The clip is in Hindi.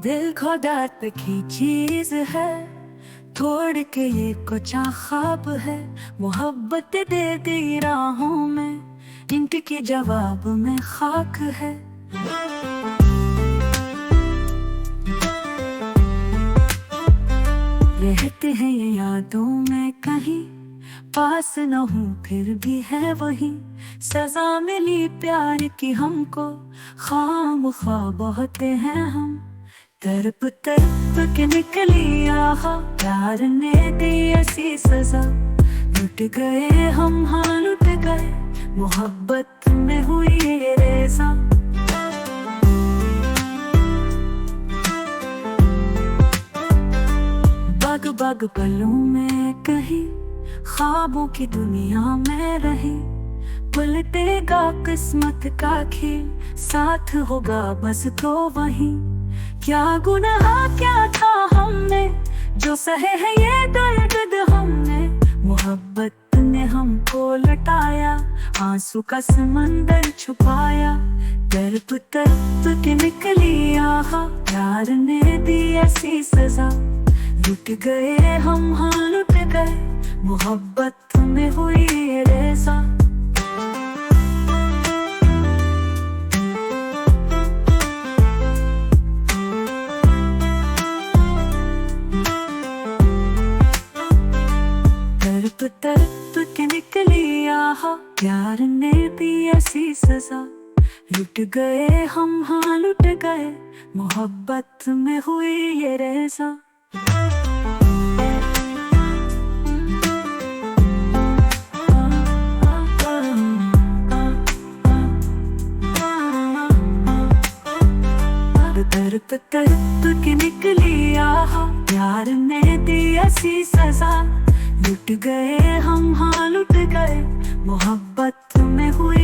दिल खुदात की चीज है, तोड़ के ये कुछ ख्वाब है। मोहब्बत दे दी राहों में, इनके जवाब में खाक है। रहते हैं ये यादों में कहीं, पास न हूँ फिर भी है वही। सजा मिली प्यार की हमको, खामख्वाह बहते हैं हम। तरप तरप के निकली आह, प्यार ने दी ऐसी सजा। लुट गए हम, हाँ लुट गए, मोहब्बत में हुई ये रेजा। बग बग पलों में कहीं, ख्वाबों की दुनिया में रही। पलटेगा किस्मत का खेल, साथ होगा बस तो वही। क्या गुनाह क्या था हमने, जो सहे है ये दर्द हमने। मोहब्बत ने हमको लटाया, आंसू का समंदर छुपाया। तरप तरप के निकली आह, प्यार ने दी ऐसी सजा। लुट गए हम, हाँ लुट गए, मोहब्बत में हुई ये रेजा। तरप तरप के निकली आह, प्यार ने दी ऐसी सजा। लुट गए हम, हाँ लुट गए, मोहब्बत में हुई ये रेजा। तरप तरप के निकली आह, प्यार ने दी ऐसी सजा। लुट गए हम, हाँ लुट गए, मोहब्बत में हुई